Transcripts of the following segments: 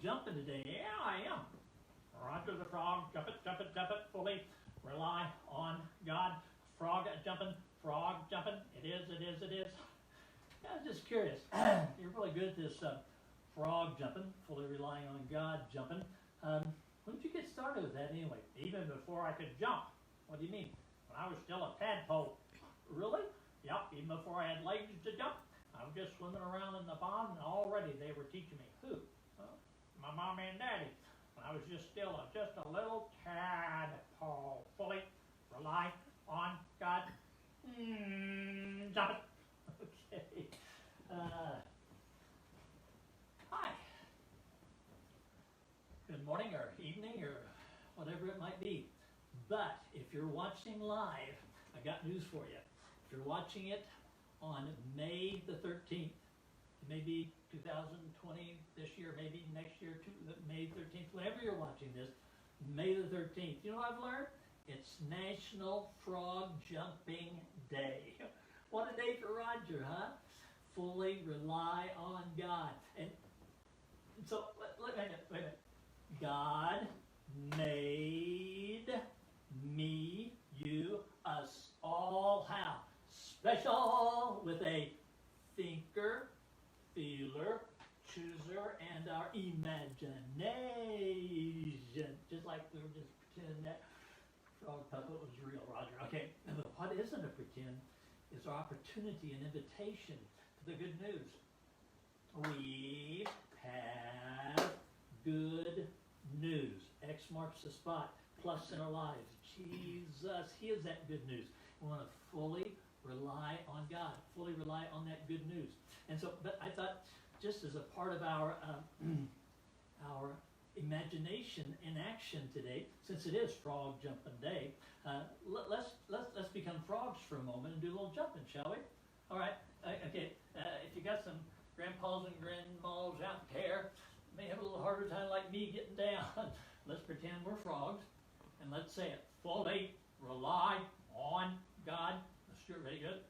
jumping today. Yeah, I am. Roger the frog, jump it, fully rely on God. Frog jumping, it is. Yeah, I was just curious. You're really good at this frog jumping, fully relying on God jumping. When did you get started with that anyway? Even before I could jump. What do you mean? When I was still a tadpole. Really? Yep, even before I had legs to jump. I was just swimming around in the pond, and already they were teaching me. Who? Well, my mom and daddy. When I was just a little tadpole. Fully rely on God. Jump it. Okay. Hi. Good morning or evening or whatever it might be. But if you're watching live, I got news for you. If you're watching it on May the 13th, maybe 2020 this year, maybe next year, May 13th, whenever you're watching this, May the 13th. You know what I've learned? It's National Frog Jumping Day. What a day for Roger, huh? Fully rely on God. And so, wait a minute. God made me, you, us all how? Special with a thinker, feeler, chooser, and our imagination. Just like we were just pretending that frog puppet was real, Roger. Okay, but what isn't a pretend is our opportunity and invitation to the good news. We have good news. X marks the spot. Plus in our lives. Jesus, He is that good news. We want to fully rely on God. Fully rely on that good news. And so, but I thought, just as a part of our imagination in action today, since it is Frog Jumping Day, let's become frogs for a moment and do a little jumping, shall we? All right. Okay. If you got some grandpas and grandmas out there, may have a little harder time like me getting down. Let's pretend we're frogs, and let's say it. Fully rely on God. Let's do it. Ready? Good.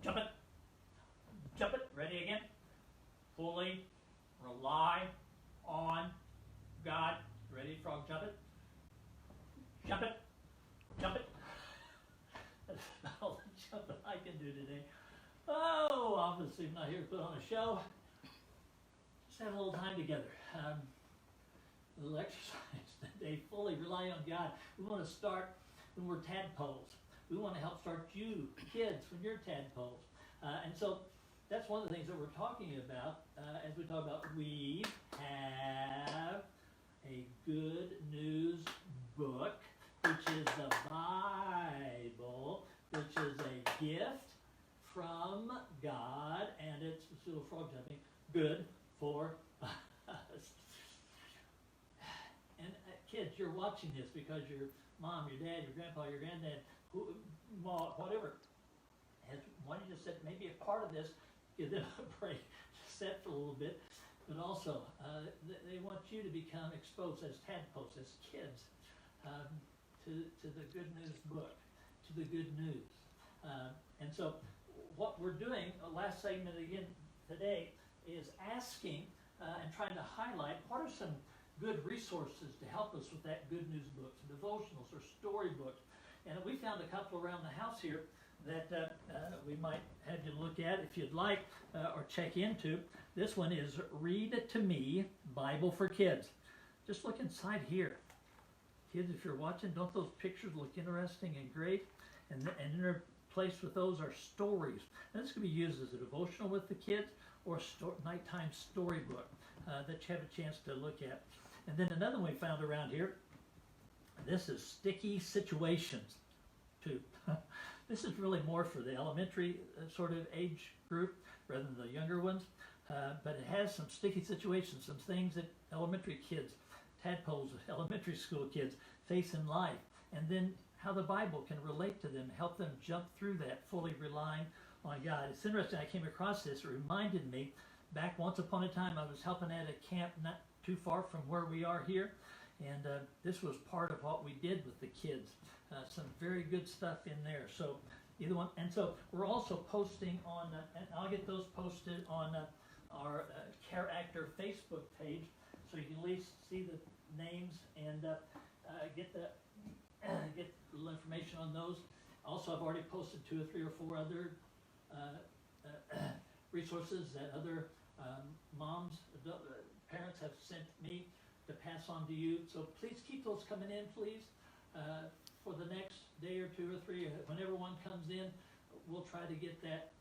Jump it. Jump it. Ready again. Fully rely on God. Ready, frog? Jump it. Jump it. Jump it. That's about all the jumping I can do today. Oh, obviously I'm not here to put on a show. Just have a little time together. A little exercise today. Fully rely on God. We want to start when we're tadpoles. We want to help start you, kids, when you're tadpoles. And so that's one of the things that we're talking about as we talk about we have a good news book, which is the Bible, which is a gift from God, and it's little frog jumping, good for us. And kids, you're watching this because your mom, your dad, your grandpa, your granddad, whatever, has wanted you to sit maybe a part of this, give them a break, set for a little bit, but also they want you to become exposed as tadpoles, as kids, to the good news book, to the good news. And so what we're doing, last segment again today, is asking and trying to highlight what are some good resources to help us with that good news book, devotionals or storybooks. And we found a couple around the house here that we might have you look at if you'd like or check into. This one is Read to Me, Bible for Kids. Just look inside here. Kids, if you're watching, don't those pictures look interesting and great? And interplaced with those are stories. And this can be used as a devotional with the kids or a nighttime storybook that you have a chance to look at. And then another one we found around here, this is Sticky Situations, too. This is really more for the elementary sort of age group rather than the younger ones. But it has some sticky situations, some things that elementary kids, tadpoles, elementary school kids face in life. And then how the Bible can relate to them, help them jump through that, fully relying on God. It's interesting, I came across this. It reminded me, back once upon a time, I was helping at a camp not too far from where we are here. And this was part of what we did with the kids. Some very good stuff in there. So either one. And so we're also posting on, and I'll get those posted on our Care Actor Facebook page, so you can at least see the names and get the get a little information on those. Also, I've already posted 2 or 3 or 4 other resources that other moms, parents have sent me to pass on to you. So please keep those coming in, please. For the next day or 2 or 3, whenever one comes in, we'll try to get that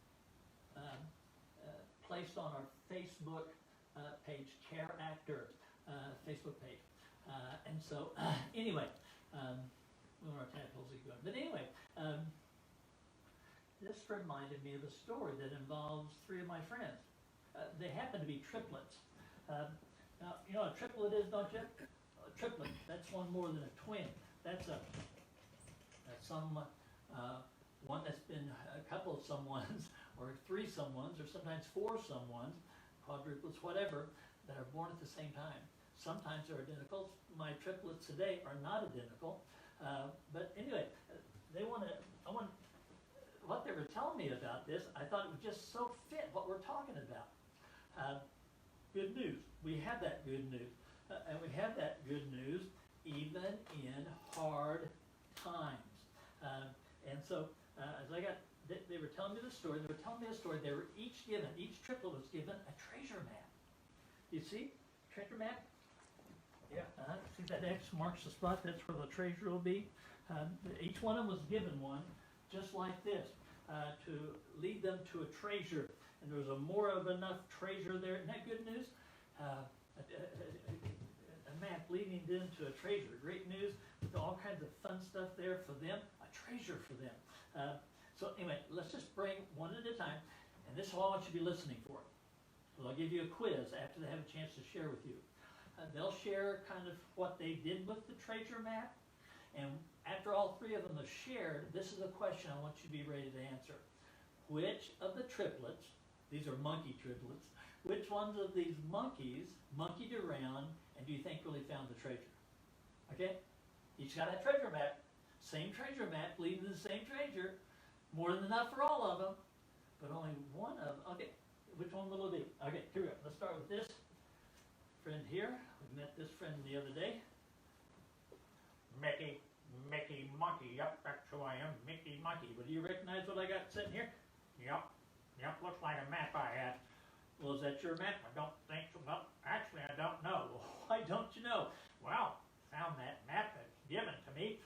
placed on our Facebook page, Care Actor Facebook page. And so, anyway, we want our tadpoles are going. But anyway, this reminded me of a story that involves 3 of my friends. They happen to be triplets. Now, you know what a triplet is, don't you? A triplet, that's one more than a twin. That's one that's been a couple of someones, or 3 someones, or sometimes 4 someones, quadruplets, whatever, that are born at the same time. Sometimes they're identical. My triplets today are not identical. But anyway, what they were telling me about this, I thought it would just so fit what we're talking about. Good news. We have that good news. And we have that good news even in hard times. And so, they were telling me the story. They were telling me a story. They were each triplet was given a treasure map. You see? Treasure map? Yeah. See that X marks the spot? That's where the treasure will be. Each one of them was given one, just like this, to lead them to a treasure. And there was more of enough treasure there. Isn't that good news? A map leading them to a treasure. Great news with all kinds of fun stuff there for them. A treasure for them. So anyway, let's just bring one at a time. And this is all I want you to be listening for. So I'll give you a quiz after they have a chance to share with you. They'll share kind of what they did with the treasure map. And after all 3 of them have shared, this is a question I want you to be ready to answer. Which of the triplets, these are monkey triplets, which ones of these monkeys monkeyed around and do you think really found the treasure? Okay? Each got a treasure map. Same treasure map leading to the same treasure. More than enough for all of them. But only one of them. Okay, which one will it be? Okay, here we go. Let's start with this friend here. We met this friend the other day. Mickey Monkey. Yep, that's who I am. Mickey Monkey. But do you recognize what I got sitting here? Yep, looks like a map I had. Well, is that your map? I don't think so. Well, actually, I don't know. Why don't you know? Well, found that map that's given to me.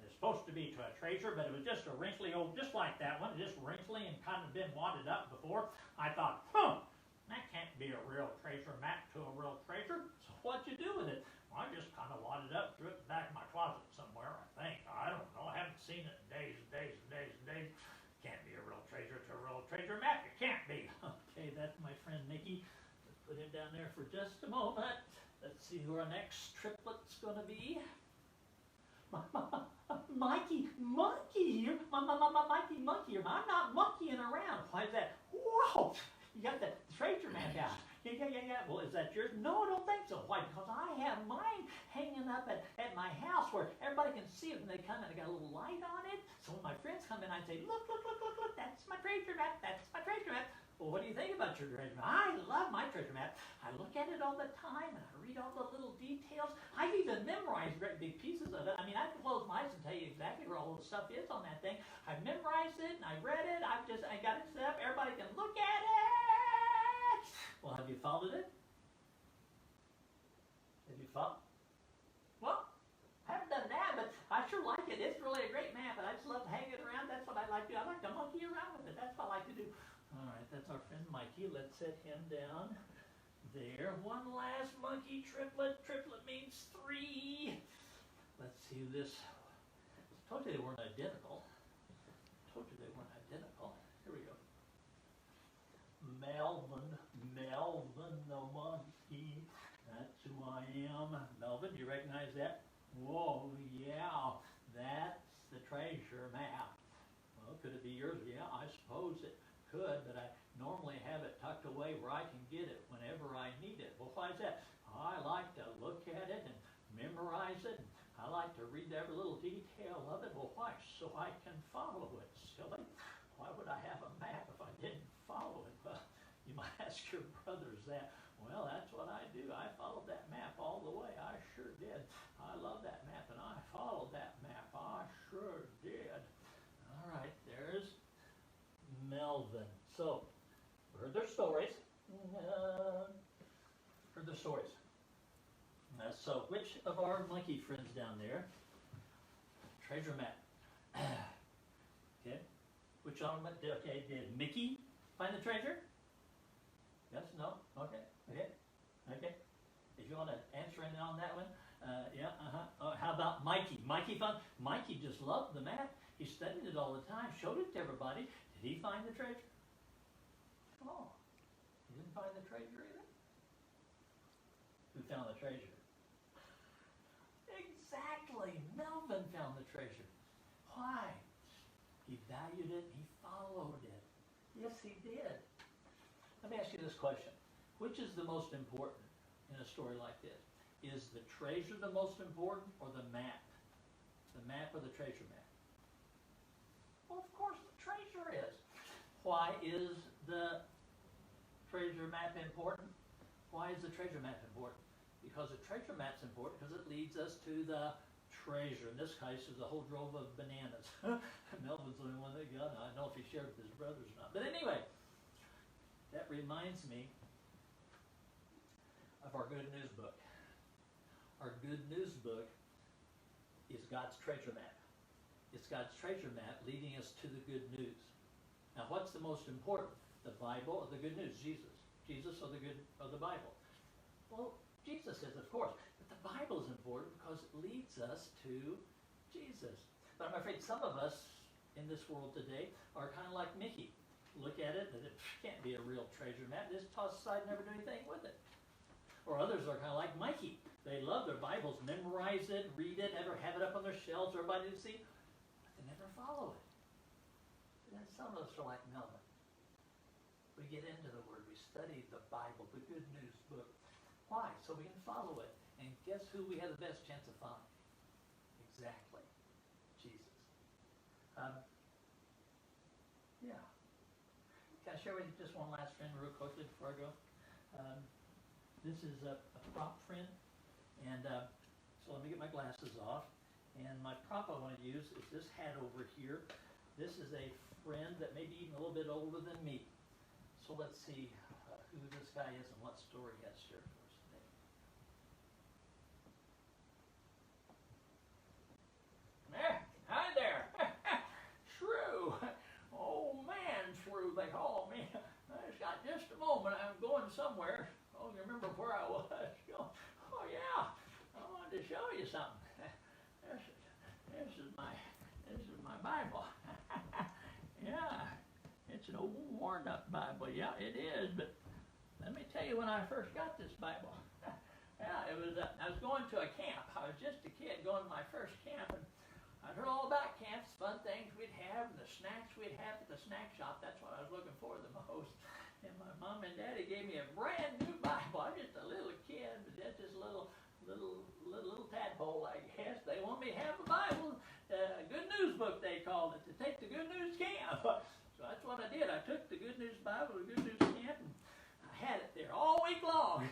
It's supposed to be to a treasure, but it was just a wrinkly old, just like that one, just wrinkly and kind of been wadded up before. I thought, that can't be a real treasure map to a real treasure. So what'd you do with it? Well, I just kind of wadded up, threw it back in my closet somewhere, I think. I don't know. I haven't seen it in days and days and days and days. Can't be a real treasure to a real treasure map. It can't be. Okay, that's my friend Mickey. Let's put him down there for just a moment. Let's see who our next triplet's going to be. Mikey here. Mikey here. I'm not monkeying around. Why is that? Whoa! You got the treasure map out. Yeah. Well, is that yours? No, I don't think so. Why? Because I have mine hanging up at my house where everybody can see it when they come in. I got a little light on it. So when my friends come in, I say, look, that's my treasure map. That's my treasure map. Well, what do you think about your treasure map? I love my treasure map. I look at it all the time, and I read all the little details. I've even memorized great big pieces of it. I mean, I can close my eyes and tell you exactly where all the stuff is on that thing. I've memorized it, and I read it. I got it set up. Everybody can look at it. Well, have you followed it? Have you followed? Well, I haven't done that, but I sure like it. It's really a great map, and I just love hanging it around. That's what I like to do. I like to monkey around with it. That's what I like to do. All right, that's our friend Mikey. Let's set him down there. One last monkey triplet. Triplet means 3. Let's see who this. I told you they weren't identical. Here we go. Melvin the monkey. That's who I am. Melvin, do you recognize that? Whoa, yeah. That's the treasure map. Well, could it be yours? Yeah, I suppose it could, but I normally have it tucked away where I can get it whenever I need it. Well, why is that? I like to look at it and memorize it. I like to read every little detail of it. Well, why? So I can follow it. Silly. Why would I have a map if I didn't follow it? Well, you might ask ask your brothers that. Well, that's what I do. I followed that map all the way. I sure did. I love that map, and I followed that map. I sure did. All right, there's Melvin. So, heard their stories. Heard their stories. So, which of our monkey friends down there? Treasure map. Okay. Which on okay, did Mickey find the treasure? Yes, no? Okay. Okay. If you want to answer in on that one, yeah, how about Mikey? Mikey just loved the map. He studied it all the time, showed it to everybody. Did he find the treasure? Oh, he didn't find the treasure either? Who found the treasure? Exactly, Melvin found the treasure. Why? He valued it, he followed it. Yes, he did. Let me ask you this question. Which is the most important in a story like this? Is the treasure the most important or the map? The map or the treasure map? Well, of course the treasure is. Why is the treasure map important? Why is the treasure map important? Because the treasure map's important because it leads us to the treasure. In this case, there's a whole drove of bananas. Melvin's the only one that got it. I don't know if he shared it with his brothers or not. But anyway, that reminds me of our Good News book. Our Good News book is God's treasure map. It's God's treasure map leading us to the good news. Now, what's the most important? The Bible or the good news? Jesus. Jesus or the Bible? Well, Jesus is, of course. But the Bible is important because it leads us to Jesus. But I'm afraid some of us in this world today are kind of like Mickey. Look at it, and it can't be a real treasure map. Just toss it aside and never do anything with it. Or others are kind of like Mikey. They love their Bibles, memorize it, read it, never have it up on their shelves for everybody to see, but they never follow it. And then some of us are like Melvin. We get into the Word, we study the Bible, the Good News book. Why? So we can follow it. And guess who we have the best chance of finding? Exactly. Jesus. Yeah. Can I share with you just one last friend real quickly before I go? This is a prop friend, and so let me get my glasses off. And my prop I want to use is this hat over here. This is a friend that may be even a little bit older than me. So let's see who this guy is and what story he has to share for us today. Hi there. Shrew. Oh man, Shrew, they call me. I just got just a moment. I'm going somewhere. Oh, you remember where I was? Oh yeah, I wanted to show you something. This is my Bible. Yeah, it's an old worn up Bible. Yeah, it is. But let me tell you, when I first got this Bible, yeah, it was. I was going to a camp. I was just a kid going to my first camp, and I heard all about camps, fun things we'd have, and the snacks we'd have at the snack shop. That's what I was looking for the most. And my mom and daddy gave me a brand new Bible. I was just a little kid, but that's just a little tadpole, I guess. They want me to have a Bible, a Good News book, they called it, to take the Good News camp. So that's what I did. I took the Good News Bible to the Good News camp, and I had it there all week long.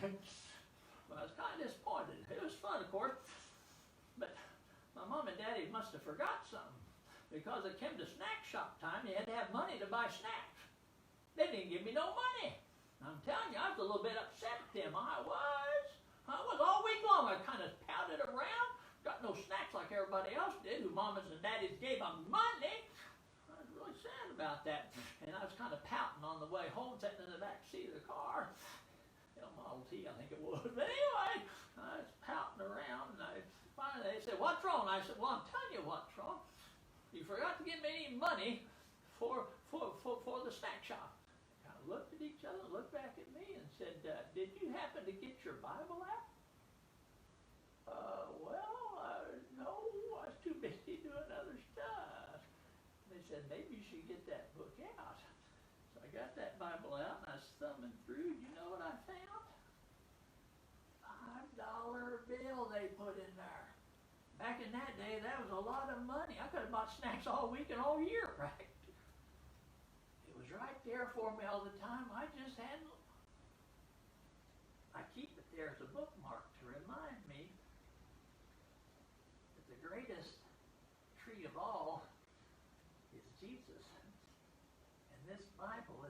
But I was kind of disappointed. It was fun, of course, but my mom and daddy must have forgot something, because it came to snack shop time. You had to have money to buy snacks. They didn't give me no money. I'm telling you, I was a little bit upset at them. I was all week long. I kind of pouted around, got no snacks like everybody else did, who mamas and daddies gave them money. I was really sad about that. And I was kind of pouting on the way home, sitting in the back seat of the car. Model T, I think it was. But anyway, I was pouting around, and finally they said, "What's wrong?" I said, "Well, I'm telling you what's wrong. You forgot to give me any money for the snack shop." Looked at each other, looked back at me, and said, "Did you happen to get your Bible out?" No, I was too busy doing other stuff. They said, "Maybe you should get that book out." So I got that Bible out, and I was thumbing through. You know what I found? $5 bill they put in there. Back in that day, that was a lot of money. I could have bought snacks all week and all year, right? It was right there for me all the time. I just hadn't I keep it there as a bookmark to remind me that the greatest tree of all is Jesus. And this Bible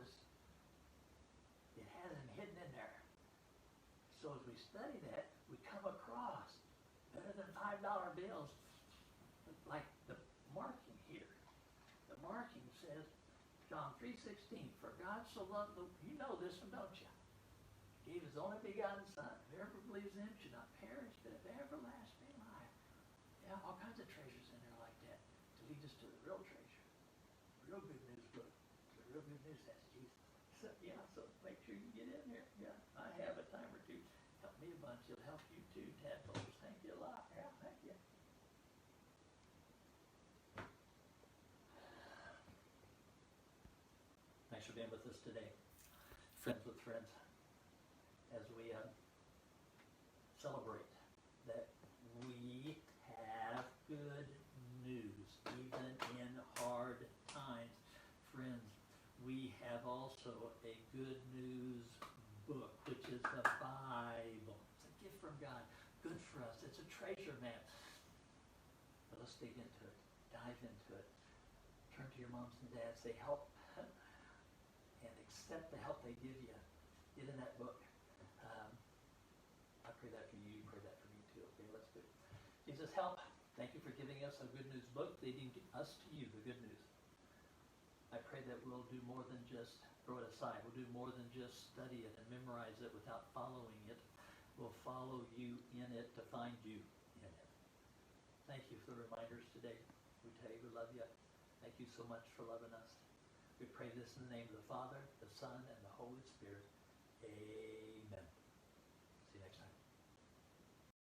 it has him hidden in there. So as we study that, we come across better than $5 bills, like the marking here. The marking says, John 3:16, for God so loved the, you know this one, don't you? He gave his only begotten Son. Whoever believes in him should not perish, but have everlasting life. Yeah, all kinds of treasures in there like that to lead us to the real treasure. The real good news book. The real good news, that's Jesus. So, yeah, so make sure you get in there. Yeah, I have a time or two. Help me a bunch. It'll help you too, tadpoles. Thank you a lot. Yeah, thank you. Thanks for being with us today. Friends with friends. As we celebrate that we have good news, even in hard times. Friends, we have also a good news book, which is the Bible. It's a gift from God, good for us. It's a treasure map. But let's dig into it, dive into it. Turn to your moms and dads, say help, and accept the help they give you. Get in that book. I pray that for you. You pray that for me too. Okay, let's do it. Jesus, help. Thank you for giving us a good news book, leading us to you, the good news. I pray that we'll do more than just throw it aside. We'll do more than just study it and memorize it without following it. We'll follow you in it to find you in it. Thank you for the reminders today. We tell you we love you. Thank you so much for loving us. We pray this in the name of the Father, the Son, and the Holy Spirit. Amen.